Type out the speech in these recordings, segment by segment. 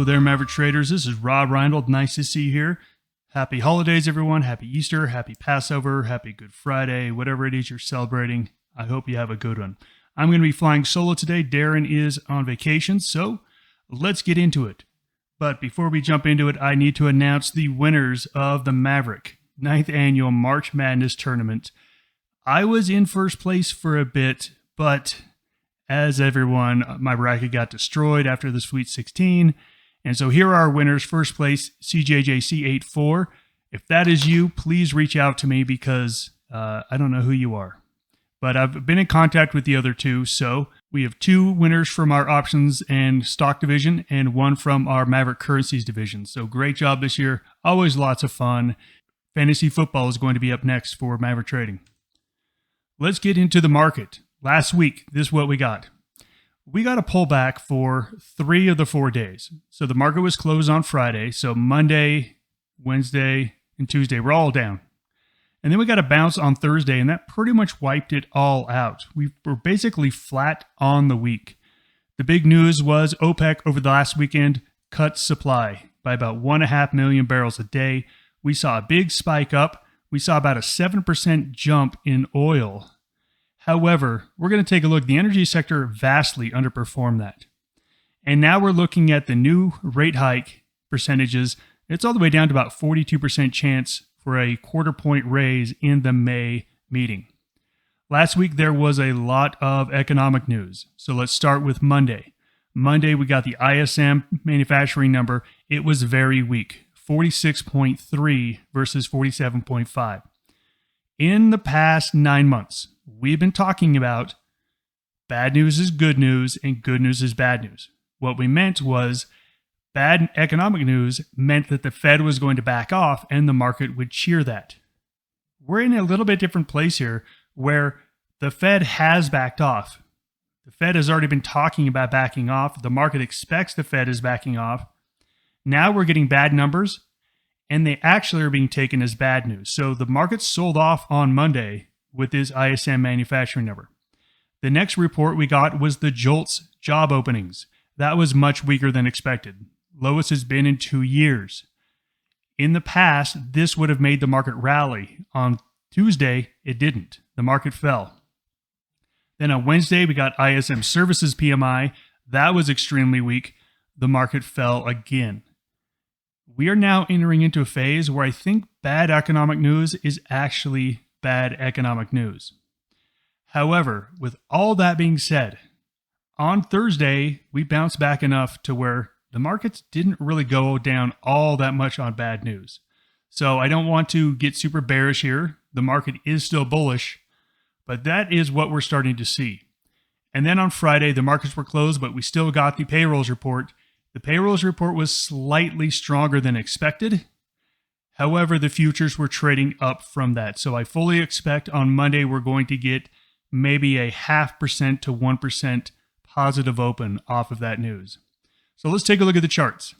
Hello there, Maverick Traders. This is Rob Reinhold. Nice to see you here. Happy holidays, everyone. Happy Easter, happy Passover, happy Good Friday, whatever it is you're celebrating. I hope you have a good one. I'm going to be flying solo today. Darren is on vacation, so let's get into it. But before we jump into it, I need to announce the winners of the Maverick 9th Annual March Madness Tournament. I was in first place for a bit, but as everyone, my bracket got destroyed after the Sweet 16. And so here are our winners. First place, CJJC84. If that is you, please reach out to me because I don't know who you are. But I've been in contact with the other two. So we have two winners from our options and stock division and one from our Maverick Currencies division. So great job this year. Always lots of fun. Fantasy football is going to be up next for Maverick Trading. Let's get into the market. Last week, this is what we got. We got a pullback for 3 of the 4 days. So the market was closed on Friday. So Monday, Wednesday, and Tuesday were all down. And then we got a bounce on Thursday, and that pretty much wiped it all out. We were basically flat on the week. The big news was OPEC over the last weekend cut supply by about 1.5 million barrels a day. We saw a big spike up. We saw about a 7% jump in oil. However, we're going to take a look. The energy sector vastly underperformed that. And now we're looking at the new rate hike percentages. It's all the way down to about 42% chance for a quarter point raise in the May meeting. Last week, there was a lot of economic news. So let's start with Monday. Monday, we got the ISM manufacturing number. It was very weak, 46.3 versus 47.5. In the past 9 months, we've been talking about bad news is good news and good news is bad news. What we meant was bad economic news meant that the Fed was going to back off and the market would cheer that. We're in a little bit different place here where the Fed has backed off. The Fed has already been talking about backing off. The market expects the Fed is backing off. Now we're getting bad numbers and they actually are being taken as bad news. So the market sold off on Monday with this ISM manufacturing number. The next report we got was the JOLTS job openings. That was much weaker than expected. Lowest has been in 2 years. In the past, this would have made the market rally. On Tuesday, it didn't. The market fell. Then on Wednesday, we got ISM Services PMI. That was extremely weak. The market fell again. We are now entering into a phase where I think bad economic news is actually bad economic news. However, with all that being said, on Thursday, we bounced back enough to where the markets didn't really go down all that much on bad news. So I don't want to get super bearish here. The market is still bullish, but that is what we're starting to see. And then on Friday, the markets were closed, but we still got the payrolls report. The payrolls report was slightly stronger than expected. However, the futures were trading up from that. So I fully expect on Monday we're going to get maybe a 0.5% to 1% positive open off of that news. So let's take a look at the charts.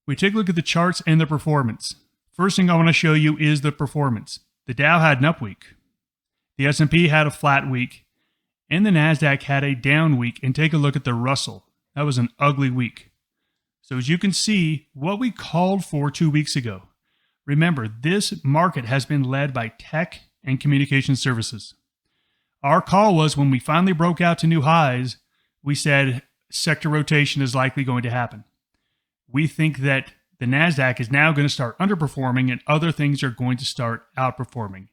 We take a look at the charts and the performance. First thing I want to show you is the performance. The Dow had an up week. The S&P had a flat week. And the NASDAQ had a down week. And take a look at the Russell. That was an ugly week. So as you can see, what we called for 2 weeks ago. Remember, this market has been led by tech and communication services. Our call was when we finally broke out to new highs, we said sector rotation is likely going to happen. We think that the NASDAQ is now going to start underperforming and other things are going to start outperforming.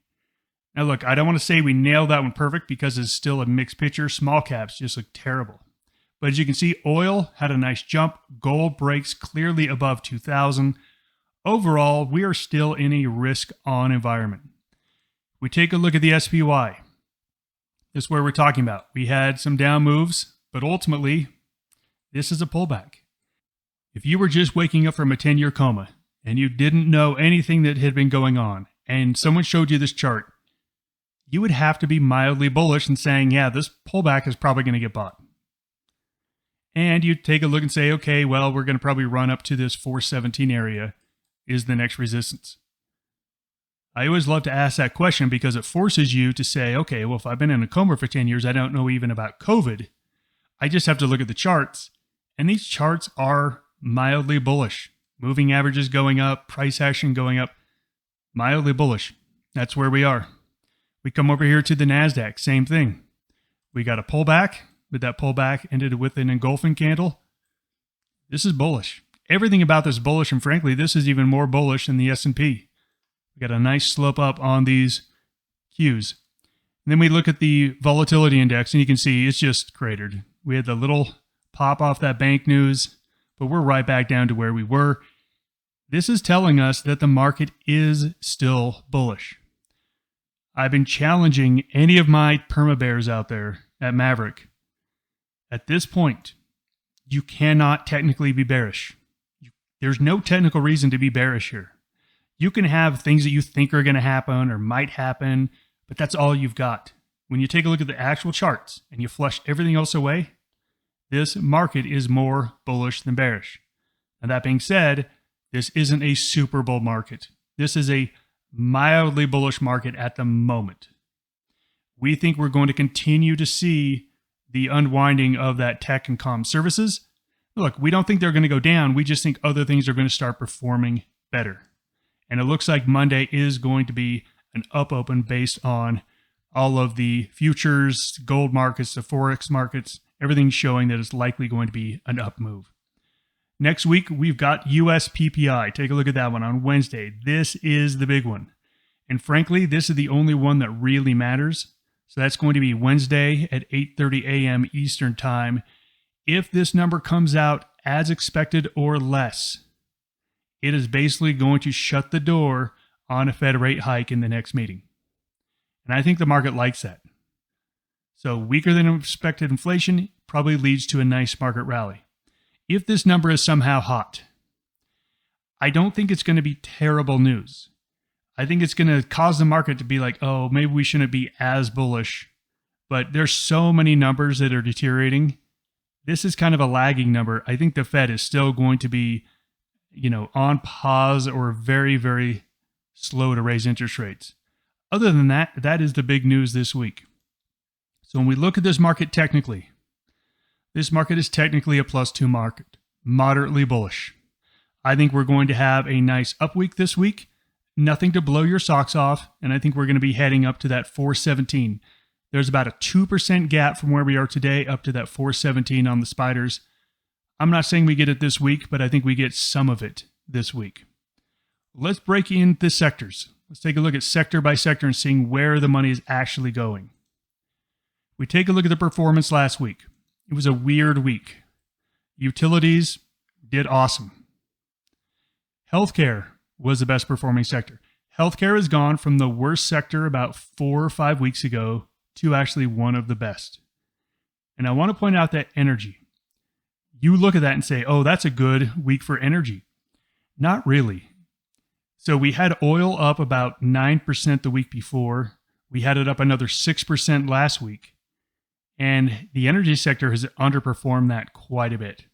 Now look, I don't want to say we nailed that one perfect because it's still a mixed picture. Small caps just look terrible. But as you can see, oil had a nice jump. Gold breaks clearly above 2,000. Overall, we are still in a risk-on environment. We take a look at the SPY. This is where we're talking about. We had some down moves, but ultimately, this is a pullback. If you were just waking up from a 10-year coma and you didn't know anything that had been going on, and someone showed you this chart, you would have to be mildly bullish and saying, yeah, this pullback is probably going to get bought. And you take a look and say, okay, well, we're going to probably run up to this 417 area is the next resistance. I always love to ask that question because it forces you to say, okay, well, if I've been in a coma for 10 years, I don't know even about COVID. I just have to look at the charts And these charts are mildly bullish. Moving averages going up, price action going up, mildly bullish. That's where we are. We come over here to the NASDAQ, same thing. We got a pullback, but that pullback ended with an engulfing candle. This is bullish. Everything about this is bullish, and frankly, this is even more bullish than the S&P. We got a nice slope up on these Qs. And then we look at the volatility index, and you can see it's just cratered. We had the little pop off that bank news, but we're right back down to where we were. This is telling us that the market is still bullish. I've been challenging any of my perma bears out there at Maverick. At this point, you cannot technically be bearish. There's no technical reason to be bearish here. You can have things that you think are going to happen or might happen, but that's all you've got. When you take a look at the actual charts and you flush everything else away, this market is more bullish than bearish. Now, that being said, this isn't a super bull market. This is a mildly bullish market at the moment. We think we're going to continue to see the unwinding of that tech and comm services. Look, we don't think they're going to go down. We just think other things are going to start performing better. And it looks like Monday is going to be an up open based on all of the futures, gold markets, the Forex markets, everything showing that it's likely going to be an up move. Next week, we've got US PPI. Take a look at that one on Wednesday. This is the big one. And frankly, this is the only one that really matters. So that's going to be Wednesday at 8:30 a.m. Eastern Time. If this number comes out as expected or less, it is basically going to shut the door on a Fed rate hike in the next meeting. And I think the market likes that. So weaker than expected inflation probably leads to a nice market rally. If this number is somehow hot, I don't think it's going to be terrible news. I think it's going to cause the market to be like, oh, maybe we shouldn't be as bullish. But there's so many numbers that are deteriorating. This is kind of a lagging number. I think the Fed is still going to be, on pause or very, very slow to raise interest rates. Other than that, that is the big news this week. So when we look at this market technically, this market is technically a +2 market, moderately bullish. I think we're going to have a nice up week this week, nothing to blow your socks off, and I think we're going to be heading up to that 417. There's about a 2% gap from where we are today up to that 417 on the spiders. I'm not saying we get it this week, but I think we get some of it this week. Let's break into the sectors. Let's take a look at sector by sector and seeing where the money is actually going. We take a look at the performance last week. It was a weird week. Utilities did awesome. Healthcare was the best performing sector. Healthcare has gone from the worst sector about 4 or 5 weeks ago to actually one of the best. And I want to point out that energy. You look at that and say, oh, that's a good week for energy. Not really. So we had oil up about 9% the week before. We had it up another 6% last week. And the energy sector has underperformed that quite a bit.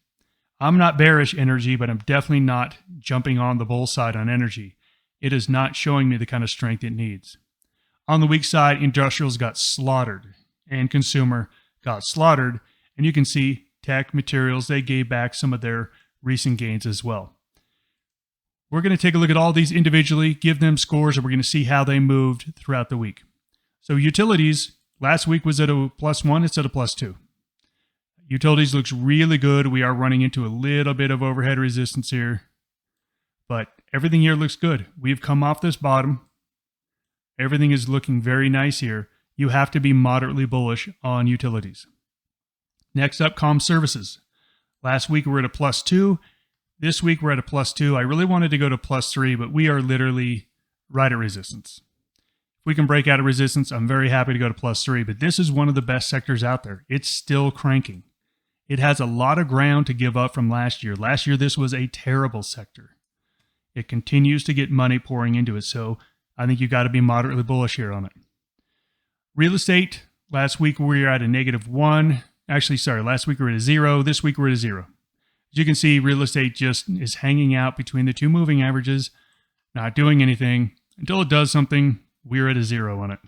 I'm not bearish energy, but I'm definitely not jumping on the bull side on energy. It is not showing me the kind of strength it needs. On the weak side, industrials got slaughtered and consumer got slaughtered. And you can see tech, materials, they gave back some of their recent gains as well. We're going to take a look at all these individually, give them scores, and we're going to see how they moved throughout the week. So utilities, last week was at a +1, it's at a +2. Utilities looks really good. We are running into a little bit of overhead resistance here, but everything here looks good. We've come off this bottom. Everything is looking very nice here. You have to be moderately bullish on utilities. Next up, comm services. Last week we were at a +2. This week we're at a +2. I really wanted to go to +3, but we are literally right at resistance. If we can break out of resistance, I'm very happy to go to +3, but this is one of the best sectors out there. It's still cranking. It has a lot of ground to give up from last year. Last year, this was a terrible sector. It continues to get money pouring into it, so I think you got to be moderately bullish here on it. Real estate, last week we were at a -1. Last week we were at a 0. This week we're at a 0. As you can see, real estate just is hanging out between the two moving averages, not doing anything. Until it does something, we're at a 0 on it.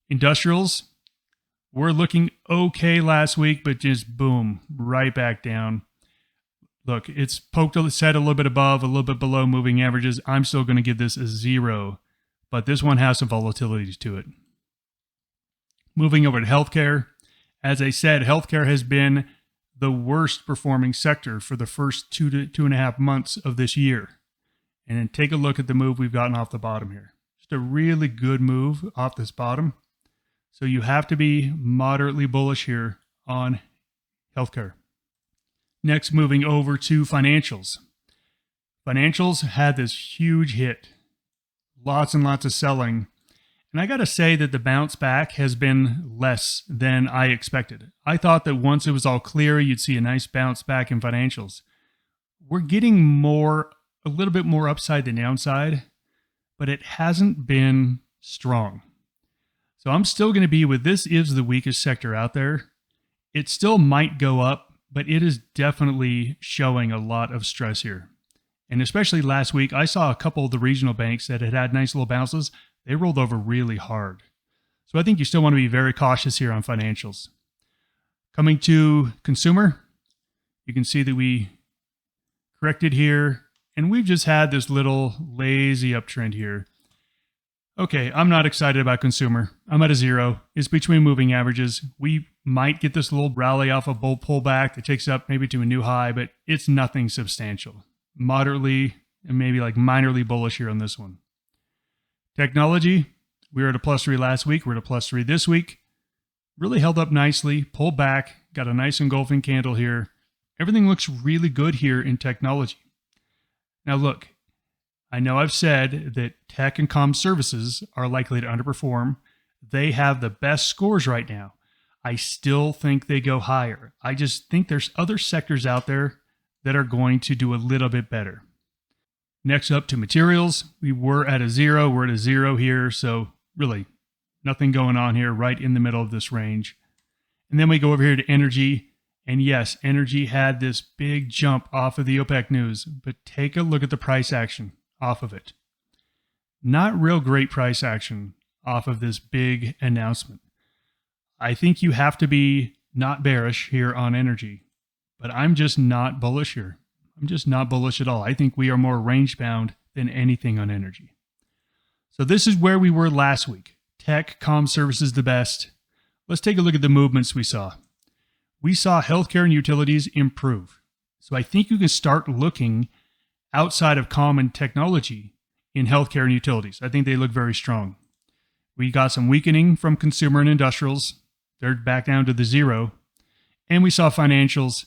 Industrials, We're looking okay last week, but just boom, right back down. Look, it's poked its head a little bit above, a little bit below moving averages. I'm still going to give this a 0, but this one has some volatility to it. Moving over to healthcare. As I said, healthcare has been the worst performing sector for the first 2.5 months of this year. And then take a look at the move we've gotten off the bottom here. Just a really good move off this bottom. So you have to be moderately bullish here on healthcare. Next, moving over to financials. Financials had this huge hit. Lots and lots of selling. And I got to say that the bounce back has been less than I expected. I thought that once it was all clear, you'd see a nice bounce back in financials. We're getting a little bit more upside than downside, but it hasn't been strong. So I'm still going to be with this is the weakest sector out there. It still might go up, but it is definitely showing a lot of stress here. And especially last week, I saw a couple of the regional banks that had nice little bounces. They rolled over really hard. So I think you still want to be very cautious here on financials. Coming to consumer, you can see that we corrected here, and we've just had this little lazy uptrend here. Okay, I'm not excited about consumer. I'm at a 0. It's between moving averages. We might get this little rally off a bull pullback that takes up maybe to a new high, but it's nothing substantial. Moderately and maybe like minorly bullish here on this one. Technology, we were at a +3 last week. We're at a +3 this week. Really held up nicely, pulled back, got a nice engulfing candle here. Everything looks really good here in technology. Now look, I know I've said that tech and comm services are likely to underperform. They have the best scores right now. I still think they go higher. I just think there's other sectors out there that are going to do a little bit better. Next up to materials, we were at a 0. We're at a 0 here, so really nothing going on here, right in the middle of this range. And then we go over here to energy. And yes, energy had this big jump off of the OPEC news, but take a look at the price action off of it. Not real great price action off of this big announcement. I think you have to be not bearish here on energy, but I'm just not bullish here. I'm just not bullish at all. I think we are more range bound than anything on energy. So this is where we were last week. Tech, comm services the best. Let's take a look at the movements we saw. We saw healthcare and utilities improve. So I think you can start looking outside of comm and technology in healthcare and utilities. I think they look very strong. We got some weakening from consumer and industrials. They're back down to the 0. And we saw financials.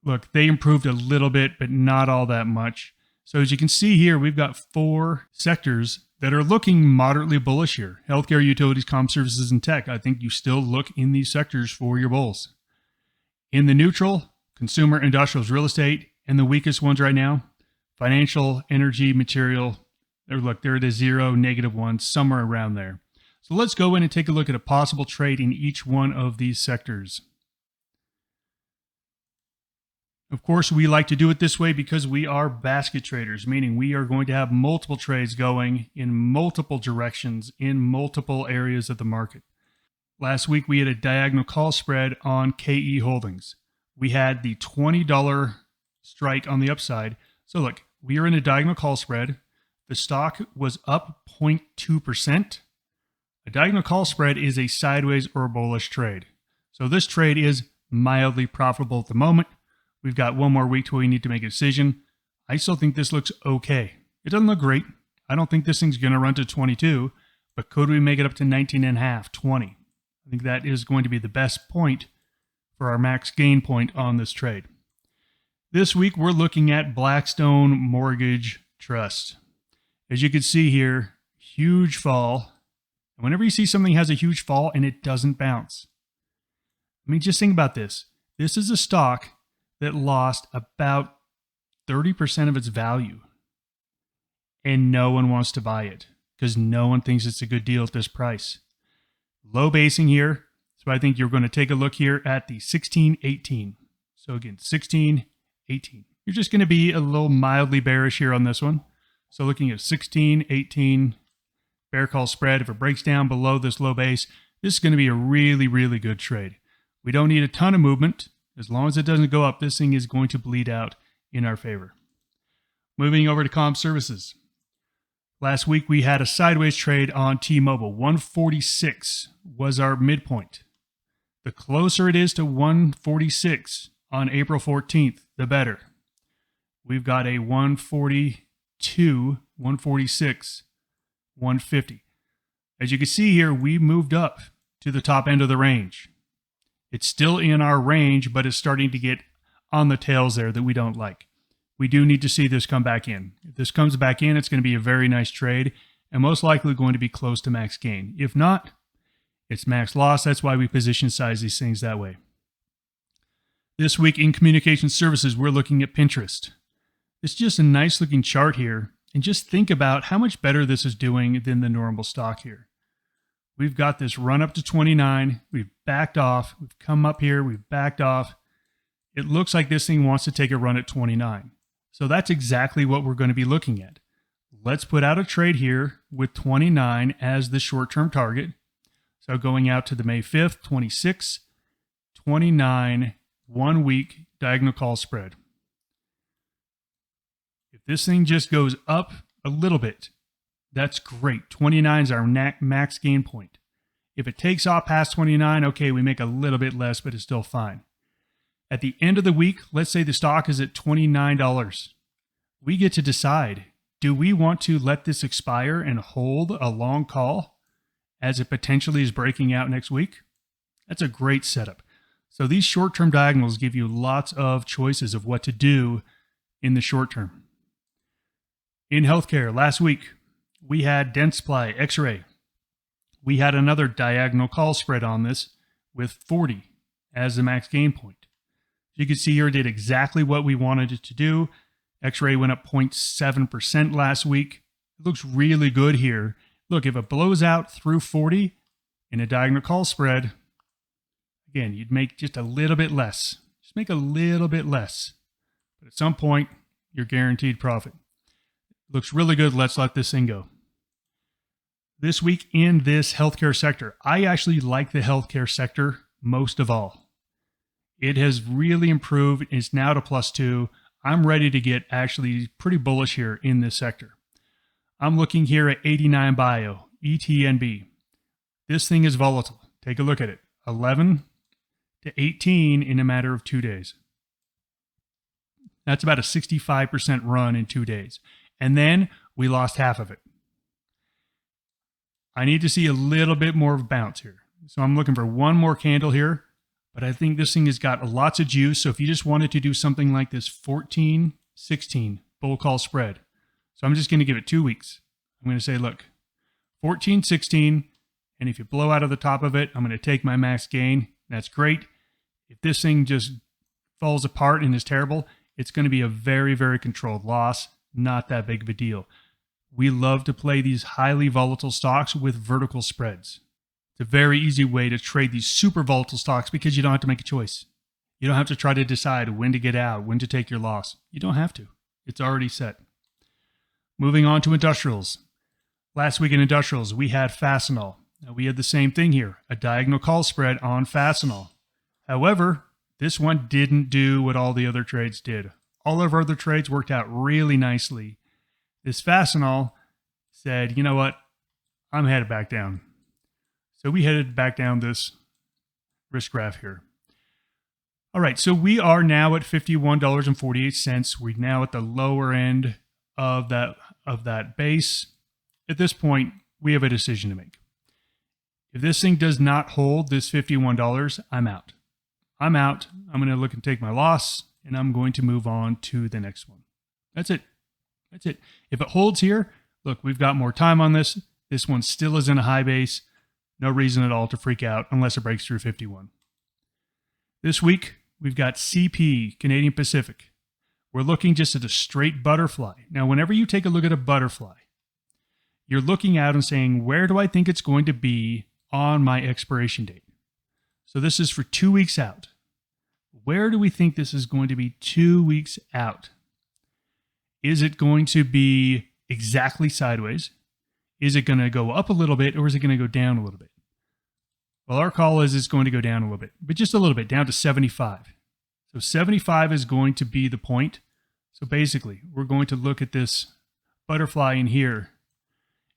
Look, they improved a little bit, but not all that much. So as you can see here, we've got 4 sectors that are looking moderately bullish here. Healthcare, utilities, comm services, and tech. I think you still look in these sectors for your bulls. In the neutral, consumer, industrials, real estate, and the weakest ones right now, financial, energy, material. They're at a 0, -1, somewhere around there. So let's go in and take a look at a possible trade in each one of these sectors. Of course, we like to do it this way because we are basket traders, meaning we are going to have multiple trades going in multiple directions in multiple areas of the market. Last week, we had a diagonal call spread on KE Holdings. We had the $20 strike on the upside. So look, we are in a diagonal call spread. The stock was up 0.2%. A diagonal call spread is a sideways or bullish trade. So this trade is mildly profitable at the moment. We've got one more week till we need to make a decision. I still think this looks okay. It doesn't look great. I don't think this thing's going to run to 22, but could we make it up to 19.5, 20? I think that is going to be the best point for our max gain point on this trade. This week, we're looking at Blackstone Mortgage Trust. As you can see here, huge fall. And whenever you see something has a huge fall and it doesn't bounce, I mean, just think about this. This is a stock that lost about 30% of its value. And no one wants to buy it because no one thinks it's a good deal at this price. Low basing here. So I think you're going to take a look here at the 1618. So again, 1618. You're just going to be a little mildly bearish here on this one. So looking at 1618 bear call spread, if it breaks down below this low base, This is going to be a really, really good trade. We don't need a ton of movement. As long as it doesn't go up, this thing is going to bleed out in our favor. Moving over to comm services. Last week, we had a sideways trade on T-Mobile. 146 was our midpoint. The closer it is to 146 on April 14th, the better. We've got a 142, 146, 150. As you can see here, we moved up to the top end of the range. It's still in our range, but it's starting to get on the tails there that we don't like. We do need to see this come back in. If this comes back in, it's going to be a very nice trade and most likely going to be close to max gain. If not, it's max loss. That's why we position size these things that way. This week in communication services, we're looking at Pinterest. It's just a nice looking chart here. And just think about how much better this is doing than the normal stock here. We've got this run up to 29. We've backed off. We've come up here. We've backed off. It looks like this thing wants to take a run at 29. So that's exactly what we're going to be looking at. Let's put out a trade here with 29 as the short-term target. So going out to the May 5th, 26, 29, 1 week diagonal call spread. If this thing just goes up a little bit, that's great. 29 is our max gain point. If it takes off past 29, okay, we make a little bit less, but it's still fine. At the end of the week, let's say the stock is at $29. We get to decide, do we want to let this expire and hold a long call as it potentially is breaking out next week? That's a great setup. So these short-term diagonals give you lots of choices of what to do in the short term. In healthcare, last week, we had Dentsply, X-ray. We had another diagonal call spread on this with 40 as the max gain point. You can see here it did exactly what we wanted it to do. X-ray went up 0.7% last week. It looks really good here. Look, if it blows out through 40 in a diagonal call spread, again, you'd make just a little bit less. Just make a little bit less. But at some point, you're guaranteed profit. Looks really good. Let's let this thing go. This week in this healthcare sector, I actually like the healthcare sector most of all. It has really improved. It's now to +2. I'm ready to get actually pretty bullish here in this sector. I'm looking here at 89 Bio, ETNB. This thing is volatile. Take a look at it. 11 to 18 in a matter of 2 days. That's about a 65% run in 2 days. And then we lost half of it. I need to see a little bit more of a bounce here. So I'm looking for one more candle here. But I think this thing has got lots of juice. So if you just wanted to do something like this 14, 16 bull call spread. So I'm just going to give it 2 weeks. I'm going to say, look, 14, 16. And if you blow out of the top of it, I'm going to take my max gain. That's great. If this thing just falls apart and is terrible, it's going to be a very, very controlled loss. Not that big of a deal. We love to play these highly volatile stocks with vertical spreads. It's a very easy way to trade these super volatile stocks because you don't have to make a choice. You don't have to try to decide when to get out, when to take your loss. You don't have to. It's already set. Moving on to industrials. Last week in industrials, we had Fastenal. Now, we had the same thing here, a diagonal call spread on Fastenal. However, this one didn't do what all the other trades did. All of our other trades worked out really nicely. This Fastenal said, you know what? I'm headed back down. So we headed back down this risk graph here. All right, so we are now at $51.48. We're now at the lower end of that base. At this point, we have a decision to make. If this thing does not hold this $51, I'm out. I'm out. I'm going to look and take my loss, and I'm going to move on to the next one. That's it. That's it. If it holds here, look, we've got more time on this. This one still is in a high base. No reason at all to freak out unless it breaks through 51. This week, we've got CP, Canadian Pacific. We're looking just at a straight butterfly. Now, whenever you take a look at a butterfly, you're looking out and saying, where do I think it's going to be on my expiration date? So this is for 2 weeks out. Where do we think this is going to be 2 weeks out? Is it going to be exactly sideways? Is it going to go up a little bit, or is it going to go down a little bit? Well, our call is it's going to go down a little bit, but just a little bit, down to 75. So 75 is going to be the point. So basically, we're going to look at this butterfly in here.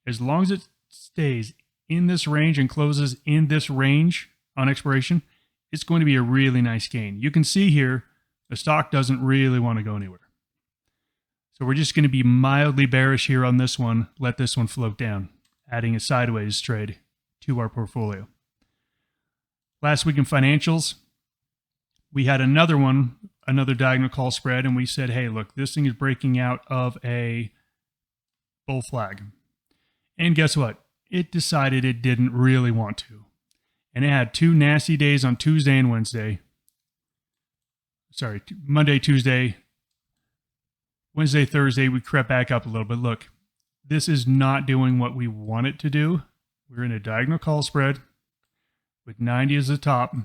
As long as it stays in this range and closes in this range on expiration, it's going to be a really nice gain. You can see here, the stock doesn't really want to go anywhere. So we're just going to be mildly bearish here on this one, let this one float down, adding a sideways trade to our portfolio. Last week in financials, we had another diagonal call spread, and we said, hey, look, this thing is breaking out of a bull flag. And guess what? It decided it didn't really want to. And it had two nasty days on Tuesday and Wednesday. Sorry, Monday, Tuesday, Wednesday, Thursday, we crept back up a little bit. Look, this is not doing what we want it to do. We're in a diagonal call spread with 90 as the top.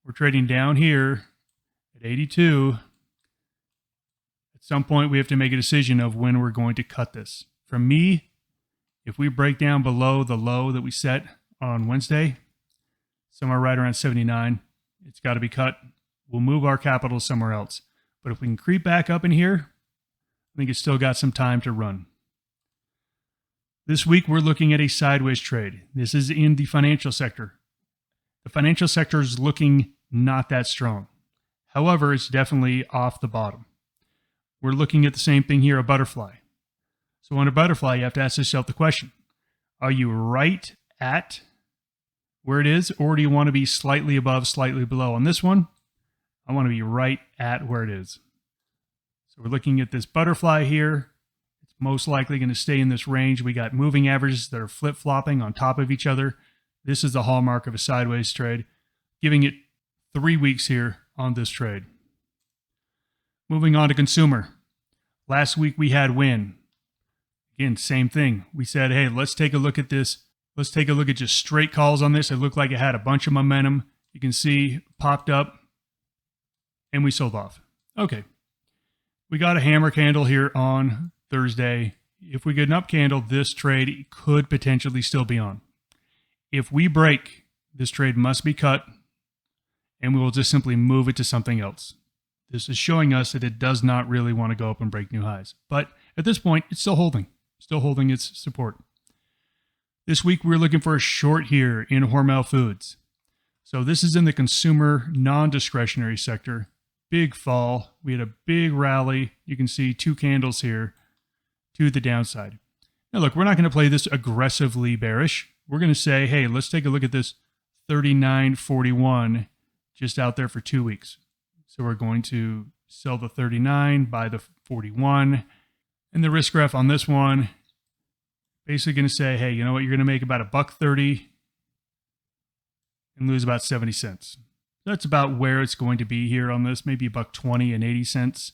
We're trading down here at 82. At some point, we have to make a decision of when we're going to cut this. For me, if we break down below the low that we set on Wednesday, somewhere right around 79, it's got to be cut. We'll move our capital somewhere else. But if we can creep back up in here, I think it's still got some time to run. This week, we're looking at a sideways trade. This is in the financial sector. The financial sector is looking not that strong. However, it's definitely off the bottom. We're looking at the same thing here, a butterfly. So on a butterfly, you have to ask yourself the question, are you right at where it is, or do you want to be slightly above, slightly below? On this one, I want to be right at where it is. So we're looking at this butterfly here. It's most likely going to stay in this range. We got moving averages that are flip-flopping on top of each other. This is the hallmark of a sideways trade, giving it 3 weeks here on this trade. Moving on to consumer. Last week we had win. Again, same thing. We said, hey, let's take a look at this. Let's take a look at just straight calls on this. It looked like it had a bunch of momentum. You can see popped up and we sold off. Okay. We got a hammer candle here on Thursday. If we get an up candle, this trade could potentially still be on. If we break, this trade must be cut, and we will just simply move it to something else. This is showing us that it does not really want to go up and break new highs. But at this point, it's still holding its support. This week, we're looking for a short here in Hormel Foods. So this is in the consumer non-discretionary sector. Big fall. We had a big rally. You can see 2 candles here to the downside. Now, look, we're not going to play this aggressively bearish. We're going to say, hey, let's take a look at this 39.41 just out there for 2 weeks. So we're going to sell the 39, buy the 41. And the risk graph on this one, basically going to say, hey, you know what? You're going to make about $1.30 and lose about 70 cents. That's about where it's going to be here on this, maybe $1.20 and 80 cents.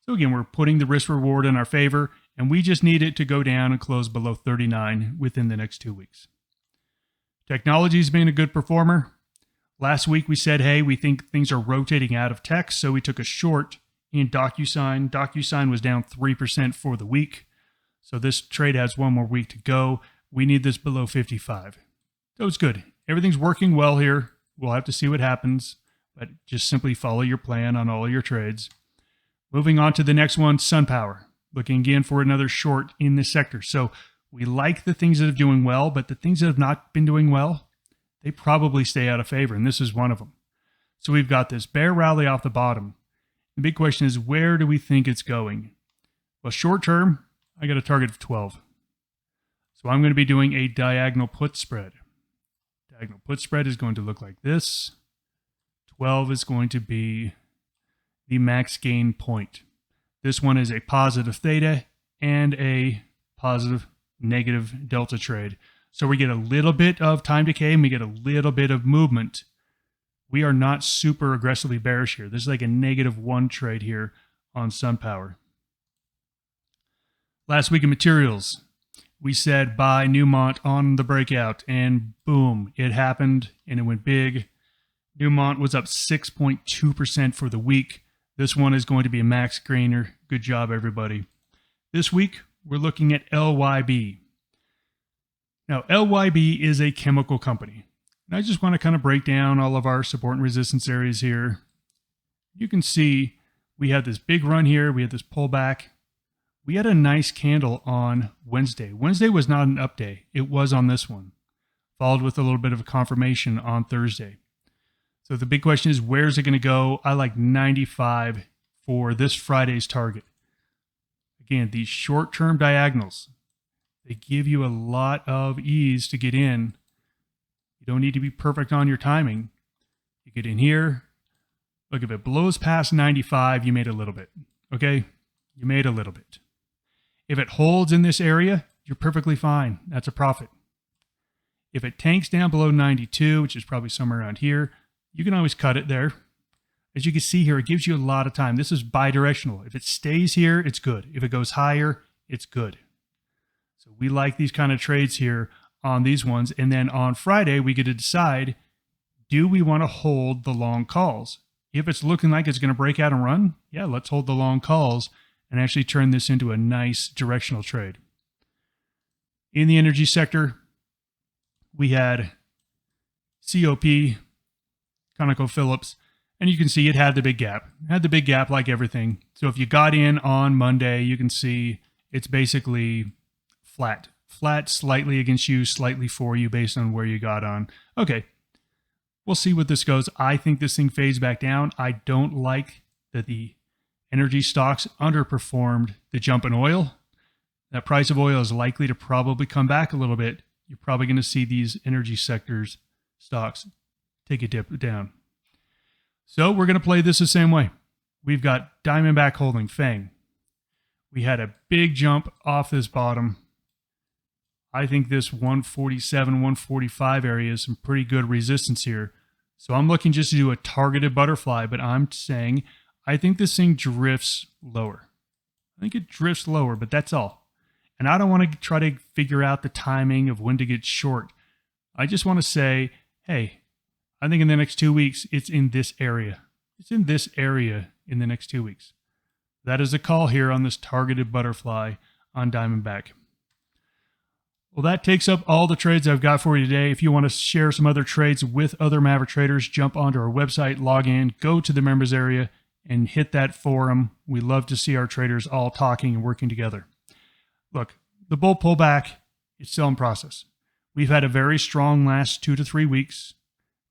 So again, we're putting the risk reward in our favor, and we just need it to go down and close below 39 within the next 2 weeks. Technology's been a good performer. Last week we said, hey, we think things are rotating out of tech, so we took a short in DocuSign. DocuSign was down 3% for the week. So this trade has one more week to go. We need this below 55. So it's good. Everything's working well here. We'll have to see what happens, but just simply follow your plan on all your trades. Moving on to the next one, SunPower. Looking again for another short in this sector. So we like the things that are doing well, but the things that have not been doing well, they probably stay out of favor, and this is one of them. So we've got this bear rally off the bottom. The big question is, where do we think it's going? Well, short term, I got a target of 12. So I'm going to be doing a diagonal put spread. Diagonal put spread is going to look like this. 12 is going to be the max gain point. This one is a positive theta and a positive negative delta trade. So we get a little bit of time decay and we get a little bit of movement. We are not super aggressively bearish here. This is like a -1 trade here on SunPower. Last week in materials, we said buy Newmont on the breakout, and boom, it happened and it went big. Newmont was up 6.2% for the week. This one is going to be a max gainer. Good job, everybody. This week, we're looking at LYB. Now, LYB is a chemical company. And I just want to kind of break down all of our support and resistance areas here. You can see we had this big run here. We had this pullback. We had a nice candle on Wednesday. Wednesday was not an up day. It was on this one, followed with a little bit of a confirmation on Thursday. So the big question is, where's it going to go? I like 95 for this Friday's target. Again, these short-term diagonals, they give you a lot of ease to get in. You don't need to be perfect on your timing. You get in here. Look, if it blows past 95, you made a little bit. Okay? You made a little bit. If it holds in this area, you're perfectly fine. That's a profit. If it tanks down below 92, which is probably somewhere around here, you can always cut it there. As you can see here, it gives you a lot of time. This is bidirectional. If it stays here, it's good. If it goes higher, it's good. So we like these kind of trades here on these ones. And then on Friday, we get to decide, do we want to hold the long calls? If it's looking like it's going to break out and run, yeah, let's hold the long calls and actually turn this into a nice directional trade. In the energy sector, we had COP, ConocoPhillips, and you can see it had the big gap. It had the big gap like everything. So if you got in on Monday, you can see it's basically flat. Flat, slightly against you, slightly for you based on where you got on. Okay, we'll see what this goes. I think this thing fades back down. I don't like that the energy stocks underperformed the jump in oil. That price of oil is likely to probably come back a little bit. You're probably going to see these energy sectors stocks take a dip down. So we're going to play this the same way. We've got Diamondback holding FANG. We had a big jump off this bottom. I think this 147, 145 area is some pretty good resistance here. So I'm looking just to do a targeted butterfly, but I'm saying I think this thing drifts lower. I think it drifts lower, but that's all. And I don't want to try to figure out the timing of when to get short. I just want to say, hey, I think in the next 2 weeks, it's in this area. It's in this area in the next 2 weeks. That is a call here on this targeted butterfly on Diamondback. Well, that takes up all the trades I've got for you today. If you want to share some other trades with other Maverick traders, jump onto our website, log in, go to the members area, and hit that forum. We love to see our traders all talking and working together. Look, the bull pullback is still in process. We've had a very strong last 2 to 3 weeks.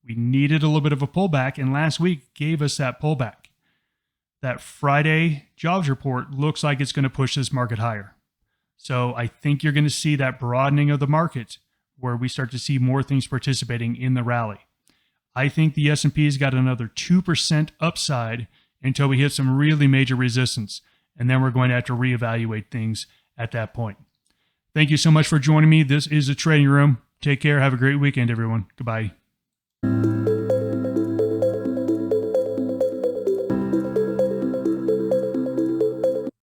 We needed a little bit of a pullback, and last week gave us that pullback. That Friday jobs report looks like it's going to push this market higher. So I think you're going to see that broadening of the market where we start to see more things participating in the rally. I think the S&P's got another 2% upside until we hit some really major resistance, and then we're going to have to reevaluate things at that point. Thank you so much for joining me. This is the Trading Room. Take care. Have a great weekend, everyone. Goodbye.